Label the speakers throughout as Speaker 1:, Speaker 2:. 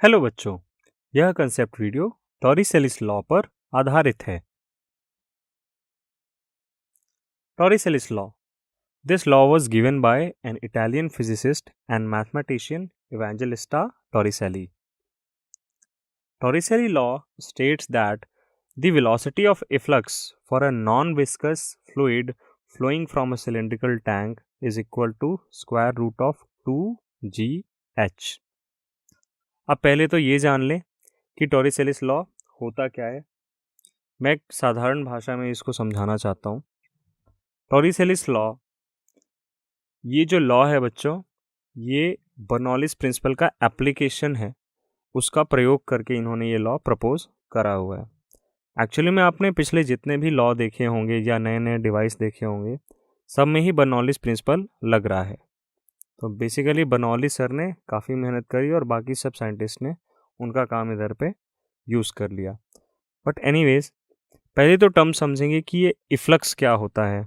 Speaker 1: Hello बच्चों, यह concept video टॉरिसेलिस law पर आधारित है। Torricelli's law this law was given by an Italian physicist and mathematician Evangelista Torricelli. Torricelli law states that the velocity of efflux for a non-viscous fluid flowing from a cylindrical tank is equal to square root of 2gh. अब पहले तो ये जान लें कि टॉरिसेलिस law होता क्या है। मैं एक साधारण भाषा में इसको समझाना चाहता हूँ। टॉरिसेलिस लॉ, ये जो लॉ है बच्चों, ये बर्नौलिस प्रिंसिपल का एप्लीकेशन है, उसका प्रयोग करके इन्होंने ये लॉ प्रपोज करा हुआ है। एक्चुअली में आपने पिछले जितने भी लॉ देखे होंगे या नए नए डिवाइस देखे होंगे, सब में ही बर्नौलिस प्रिंसिपल लग रहा है। तो बेसिकली बर्नौलिस सर ने काफ़ी मेहनत करी और बाकी सब साइंटिस्ट ने उनका काम इधर पे यूज़ कर लिया। बट एनीवेज, पहले तो टर्म समझेंगे कि ये इफ्लक्स क्या होता है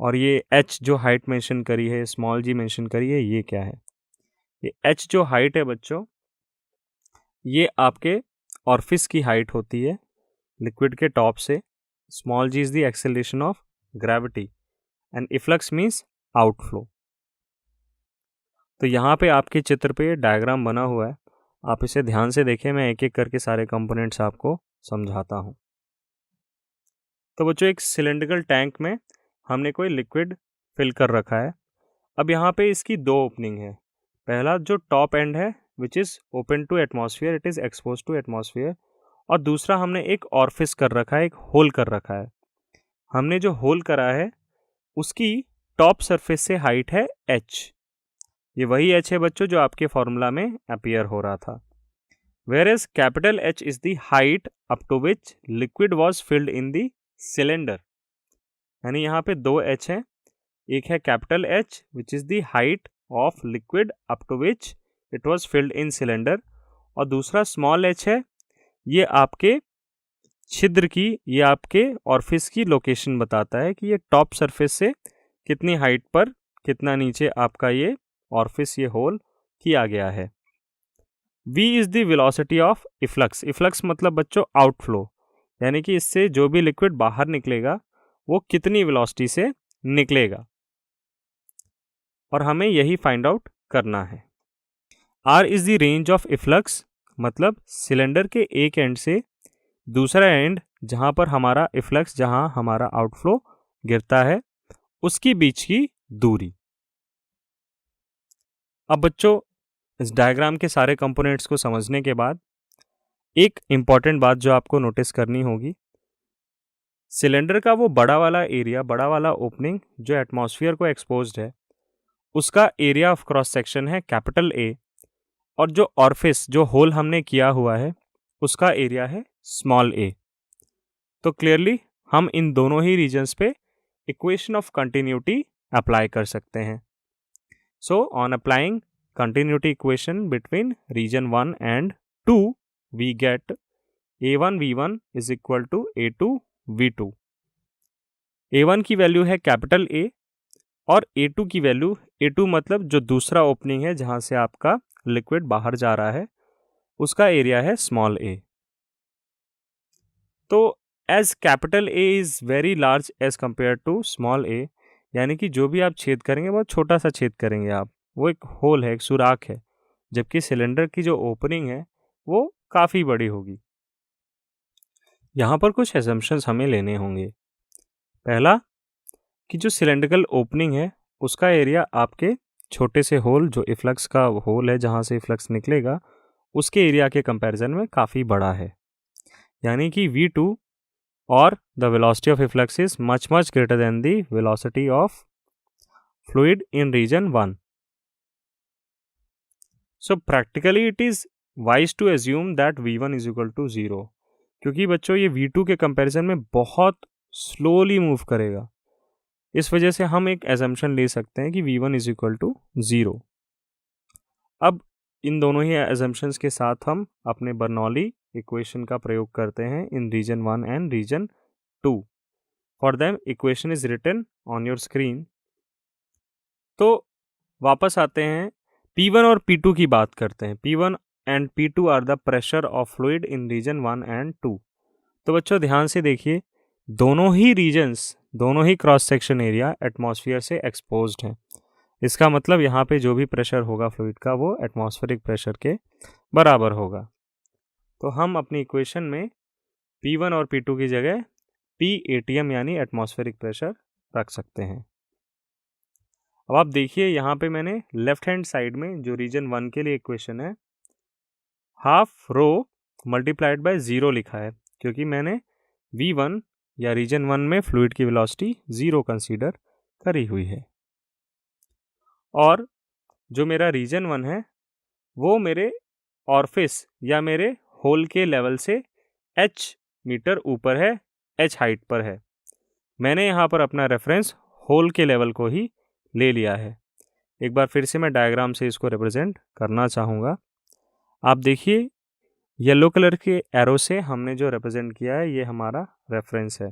Speaker 1: और ये h जो हाइट मेंशन करी है, स्मॉल g मेंशन करी है, ये क्या है। ये h जो हाइट है बच्चों, ये आपके ऑर्फिस की हाइट होती है लिक्विड के टॉप से। Small g is the acceleration of gravity and efflux means outflow. तो यहाँ पे आपके चित्र पे डायग्राम बना हुआ है, आप इसे ध्यान से देखें। मैं एक एक करके सारे कंपोनेंट्स आपको समझाता हूँ। तो बच्चों, एक सिलेंड्रिकल टैंक में हमने कोई लिक्विड फिल कर रखा है। अब यहाँ पे इसकी दो ओपनिंग है। पहला जो टॉप एंड है which is open to atmosphere, it is expose to atmosphere, और दूसरा हमने एक ऑर्फिस कर रखा है, एक होल कर रखा है। हमने जो होल करा है उसकी टॉप सरफेस से हाइट है h। ये वही h है बच्चों जो आपके फॉर्मूला में अपीयर हो रहा था। Whereas capital H is the height up to which liquid was filled in the cylinder. यानी यहाँ पे दो h हैं, एक है capital H which is the height of liquid up to which it was filled in cylinder, और दूसरा small h है, ये आपके छिद्र की, ये आपके ऑर्फिस की लोकेशन बताता है कि ये टॉप सरफेस से कितनी हाइट पर, कितना नीचे आपका ये ऑर्फिस, ये होल किया गया है। v is the velocity of efflux. Efflux मतलब बच्चों आउटफ्लो, यानी कि इससे जो भी लिक्विड बाहर निकलेगा वो कितनी वेलोसिटी से निकलेगा, और हमें यही फाइंड आउट करना है। r is the range of efflux, मतलब सिलेंडर के एक एंड से दूसरा एंड जहां पर हमारा इफ्लक्स, जहां हमारा आउटफ्लो गिरता है, उसकी बीच की दूरी। अब बच्चों, इस डायग्राम के सारे कंपोनेंट्स को समझने के बाद एक इंपॉर्टेंट बात जो आपको नोटिस करनी होगी, सिलेंडर का वो बड़ा वाला एरिया, बड़ा वाला ओपनिंग जो एटमॉस्फेयर को एक्सपोज्ड है, उसका एरिया ऑफ क्रॉस सेक्शन है कैपिटल A, और जो ऑर्फिस, जो होल हमने किया हुआ है, उसका एरिया है स्मॉल a। तो क्लियरली हम इन दोनों ही रीजन्स पे इक्वेशन ऑफ कंटिन्यूटी अप्लाई कर सकते हैं। So on applying continuity equation between region 1 and 2, we get a1 v1 is equal to a2 v2। a1 की वैल्यू है कैपिटल A, और a2 की वैल्यू, a2 मतलब जो दूसरा ओपनिंग है जहां से आपका लिक्विड बाहर जा रहा है, उसका एरिया है स्मॉल a। तो as capital A is very large as compare to small a, यानी कि जो भी आप छेद करेंगे बहुत छोटा सा छेद करेंगे आप, वो एक होल है, एक सुराख है, जबकि सिलेंडर की जो ओपनिंग है वो काफ़ी बड़ी होगी। यहाँ पर कुछ एजम्पशंस हमें लेने होंगे। पहला कि जो सिलेंड्रिकल ओपनिंग है उसका एरिया आपके छोटे से होल, जो इफ्लक्स का होल है जहाँ से इफ्लक्स निकलेगा, उसके एरिया के कंपैरिजन में काफ़ी बड़ा है। यानी कि V2 और the velocity of efflux is much greater than the velocity of fluid in region 1। So practically it is wise to assume that V1 is equal to 0, क्योंकि बच्चों ये V2 के कंपैरिजन में बहुत स्लोली मूव करेगा। इस वजह से हम एक एजम्पशन ले सकते हैं कि V1 is equal to 0। अब इन दोनों ही एजम्पशंस के साथ हम अपने बर्नौली इक्वेशन का प्रयोग करते हैं in region 1 and region 2। For them equation is written on your screen. तो वापस आते हैं P1 और P2 की बात करते हैं। P1 and P2 are the pressure of fluid in region 1 and 2. तो बच्चों ध्यान से देखिए, दोनों ही रीजन्स, दोनों ही क्रॉस सेक्शन एरिया एटमॉस्फेयर से एक्सपोज्ड हैं। इसका मतलब यहाँ पे जो भी प्रेशर होगा फ्लूइड का वो एटमॉस्फेरिक प्रेशर के बराबर होगा। तो हम अपनी इक्वेशन में P1 और P2 की जगह PATM यानी एटमॉस्फेरिक प्रेशर रख सकते हैं। अब आप देखिए यहाँ पे मैंने लेफ्ट हैंड साइड में जो रीजन 1 के लिए इक्वेशन है, हाफ रो मल्टीप्लाइड बाय 0 लिखा है, क्योंकि मैंने V1 या रीजन 1 में फ्लूइड की वेलोसिटी 0 कंसीडर करी हुई है। और जो मेरा रीजन 1 है वो मेरे ऑर्फिस या मेरे होल के लेवल से h मीटर ऊपर है, h हाइट पर है। मैंने यहाँ पर अपना रेफरेंस होल के लेवल को ही ले लिया है। एक बार फिर से मैं डायग्राम से इसको रिप्रेजेंट करना चाहूँगा। आप देखिए येलो कलर के एरो से हमने जो रिप्रेजेंट किया है ये हमारा रेफरेंस है।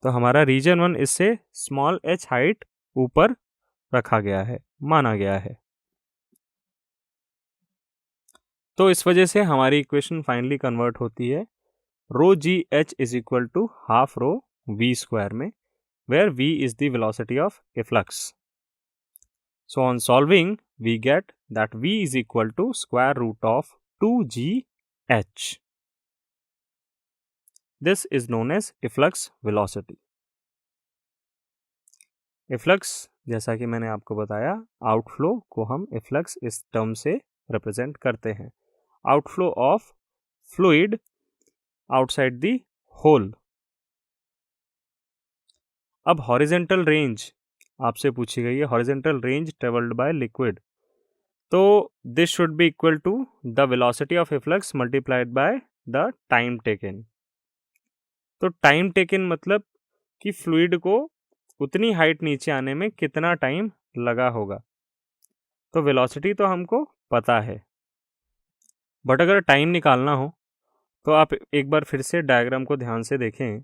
Speaker 1: तो हमारा रीजन 1 इससे स्मॉल h हाइट ऊपर रखा गया है, माना गया है। तो इस वजह से हमारी इक्वेशन फाइनली कन्वर्ट होती है rho G H is equal to half rho v square में, where v is the velocity of efflux. So on solving, we get that v is equal to square root of 2gh. This is known as efflux velocity. efflux जैसा कि मैंने आपको बताया, outflow को हम efflux इस term से represent करते हैं, outflow of fluid outside the hole. अब हॉरिजेंटल रेंज आपसे पूछी गई है, horizontal range travelled by liquid, तो this should be equal to the velocity of efflux multiplied by the time taken. तो टाइम टेकन मतलब कि फ्लूइड को उतनी हाइट नीचे आने में कितना टाइम लगा होगा। तो वेलोसिटी तो हमको पता है, बट अगर टाइम निकालना हो तो आप एक बार फिर से डायग्राम को ध्यान से देखें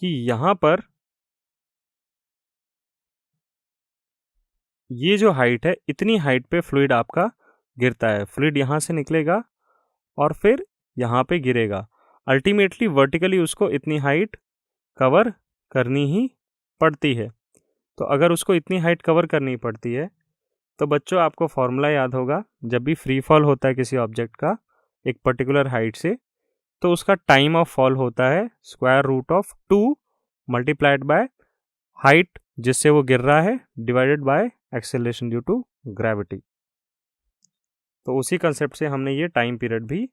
Speaker 1: कि यहाँ पर ये जो हाइट है, इतनी हाइट पे फ्लूइड आपका गिरता है। फ्लूइड यहाँ से निकलेगा और फिर यहाँ पे गिरेगा। अल्टीमेटली वर्टिकली उसको इतनी हाइट कवर करनी ही पड़ती है। तो अगर उसको इतनी हाइट कवर करनी पड़ती है तो बच्चों आपको फॉर्मूला याद होगा, जब भी फ्री फॉल होता है किसी ऑब्जेक्ट का एक पर्टिकुलर हाइट से, तो उसका टाइम ऑफ फॉल होता है square root of 2 multiplied by height जिससे वो गिर रहा है divided by acceleration due to gravity. तो उसी कंसेप्ट से हमने ये टाइम पीरियड भी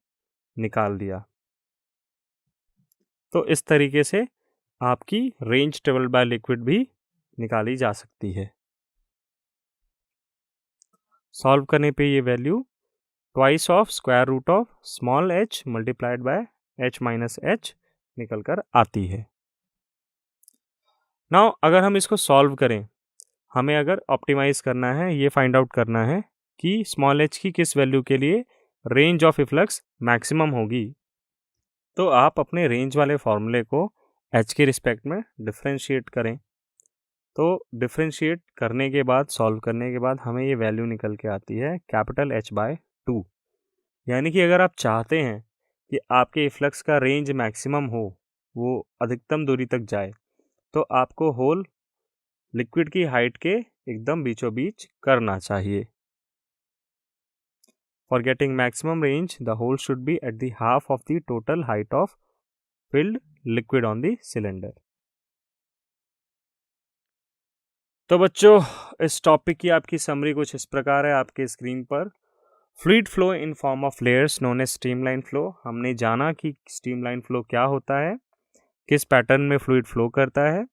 Speaker 1: निकाल दिया। तो इस तरीके से आपकी रेंज ट्रेवल्ड बाय लिक्विड भी निकाली जा सकती है। सॉल्व करने पे ये value twice of square root of small h multiplied by h minus h निकल कर आती है। नाउ अगर हम इसको सॉल्व करें, हमें अगर ऑप्टिमाइज करना है, ये फाइंड आउट करना है कि स्मॉल h की किस वैल्यू के लिए रेंज ऑफ इफ्लक्स मैक्सिमम होगी, तो आप अपने रेंज वाले फॉर्मूले को h के रिस्पेक्ट में डिफ्रेंशिएट करें। तो डिफ्रेंशिएट करने के बाद, सॉल्व करने के बाद हमें ये वैल्यू निकल के आती है कैपिटल H बाय 2। यानी कि अगर आप चाहते हैं कि आपके इफ्लक्स का रेंज मैक्सिमम हो, वो अधिकतम दूरी तक जाए, तो आपको होल लिक्विड की हाइट के एकदम बीचों बीच करना चाहिए। For getting maximum range, the hole should be at the half of the total height of filled liquid on the cylinder. तो बच्चों इस टॉपिक की आपकी समरी कुछ इस प्रकार है आपके स्क्रीन पर। Fluid flow in form of layers known as streamline flow. हमने जाना कि स्ट्रीमलाइन फ्लो क्या होता है, किस पैटर्न में फ्लूइड फ्लो करता है।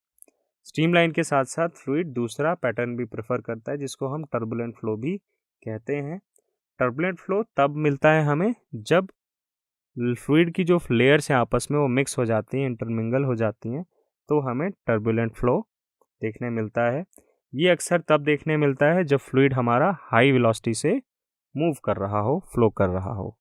Speaker 1: स्ट्रीमलाइन के साथ साथ फ्लूइड दूसरा पैटर्न भी प्रेफर करता है जिसको हम टर्बुलेंट फ्लो भी कहते हैं। टर्बुलेंट फ्लो तब मिलता है हमें जब फ्लूइड की जो लेयर्स हैं आपस में वो मिक्स हो जाती हैं, इंटरमिंगल हो जाती हैं, तो हमें टर्बुलेंट फ्लो देखने मिलता है। ये अक्सर तब देखने मिलता है जब फ्लूइड हमारा हाई वेलोसिटी से मूव कर रहा हो, फ्लो कर रहा हो।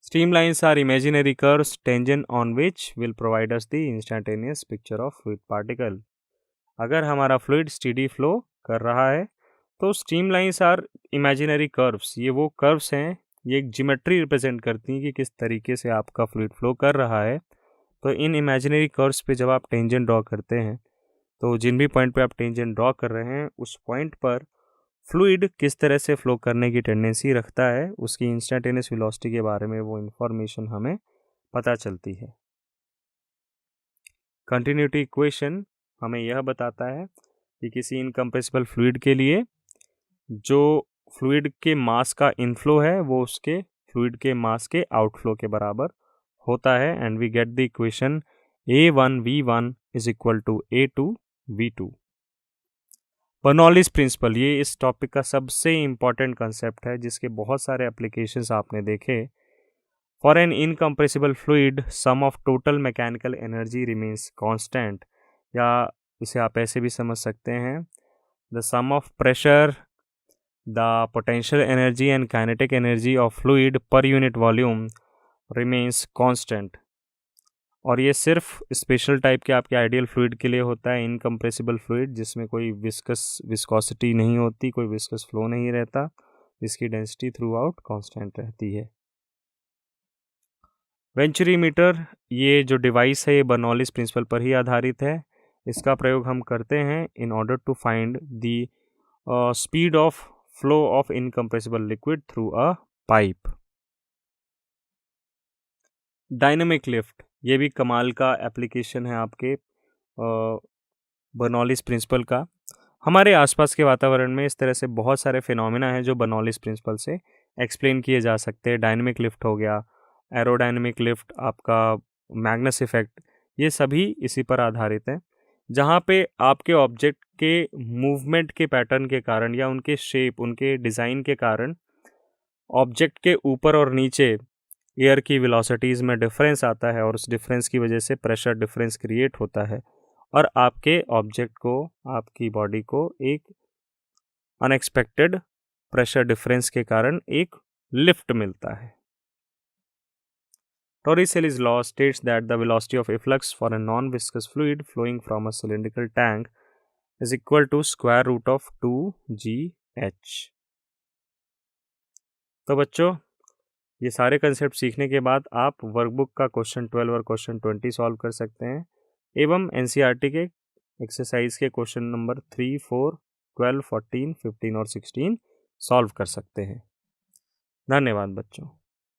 Speaker 1: Streamlines are imaginary curves tangent on which will provide us the instantaneous picture of fluid particle. अगर हमारा फ्लूइड स्टेडी फ्लो कर रहा है तो streamlines are imaginary curves, ये वो कर्व्स हैं, ये एक ज्योमेट्री रिप्रेजेंट करती हैं कि किस तरीके से आपका फ्लूइड फ्लो कर रहा है। तो इन इमेजिनरी कर्व्स पे जब आप टेंजेंट ड्रॉ करते हैं, तो जिन भी पॉइंट पे आप टेंजेंट ड्रॉ कर रहे हैं उस पॉइंट पर फ्लूइड किस तरह से फ्लो करने की टेंडेंसी रखता है, उसकी इंस्टेंटेनियस वेलोसिटी के बारे में वो इन्फॉर्मेशन हमें पता चलती है। कंटिन्यूटी इक्वेशन हमें यह बताता है कि किसी इनकम्प्रेसिबल फ्लूइड के लिए जो फ्लूइड के मास का इनफ्लो है वो उसके फ्लूइड के मास के आउटफ्लो के बराबर होता है, and we get the equation A1V1 is equal to A2V2। Bernoulli's principle, ये इस टॉपिक का सबसे इम्पॉर्टेंट कंसेप्ट है जिसके बहुत सारे एप्लीकेशंस आपने देखे। For an incompressible fluid sum of total mechanical energy remains constant, या इसे आप ऐसे भी समझ सकते हैं, the sum of pressure, the potential energy and kinetic energy of fluid per unit volume remains constant. और ये सिर्फ स्पेशल टाइप के आपके आइडियल फ्लूइड के लिए होता है, इनकम्प्रेसिबल फ्लूइड जिसमें कोई विस्कोसिटी नहीं होती, कोई विस्कस फ्लो नहीं रहता, जिसकी डेंसिटी थ्रू आउट कॉन्स्टेंट रहती है। वेंचुरीमीटर, ये जो डिवाइस है ये बर्नौलीज प्रिंसिपल पर ही आधारित है। इसका प्रयोग हम करते हैं in order to find the speed of flow of incompressible liquid through a pipe. Dynamic lift, ये भी कमाल का एप्लीकेशन है आपके बर्नौलीज प्रिंसिपल का। हमारे आसपास के वातावरण में इस तरह से बहुत सारे फिनोमिना हैं जो बर्नौलीज प्रिंसिपल से एक्सप्लेन किए जा सकते हैं। डायनेमिक लिफ्ट हो गया, एरोडायनेमिक लिफ्ट, आपका मैग्नस इफेक्ट, ये सभी इसी पर आधारित हैं, जहाँ पे आपके ऑब्जेक्ट के मूवमेंट के पैटर्न के कारण या उनके शेप, उनके डिज़ाइन के कारण ऑब्जेक्ट के ऊपर और नीचे एयर की वेलोसिटीज़ में डिफरेंस आता है, और उस डिफरेंस की वजह से प्रेशर डिफरेंस क्रिएट होता है, और आपके ऑब्जेक्ट को, आपकी बॉडी को एक अनएक्सपेक्टेड प्रेशर डिफरेंस के कारण एक लिफ्ट मिलता है। Torricelli's law states that the velocity of efflux for a non-viscous fluid flowing from a cylindrical tank is equal to square root of 2gh। तो बच्चों, ये सारे कंसेप्ट सीखने के बाद आप वर्कबुक का क्वेश्चन 12 और क्वेश्चन 20 सॉल्व कर सकते हैं, एवं एनसीईआरटी के एक्सरसाइज के क्वेश्चन नंबर 3, 4, 12, 14, 15 और 16 सॉल्व कर सकते हैं। धन्यवाद बच्चों।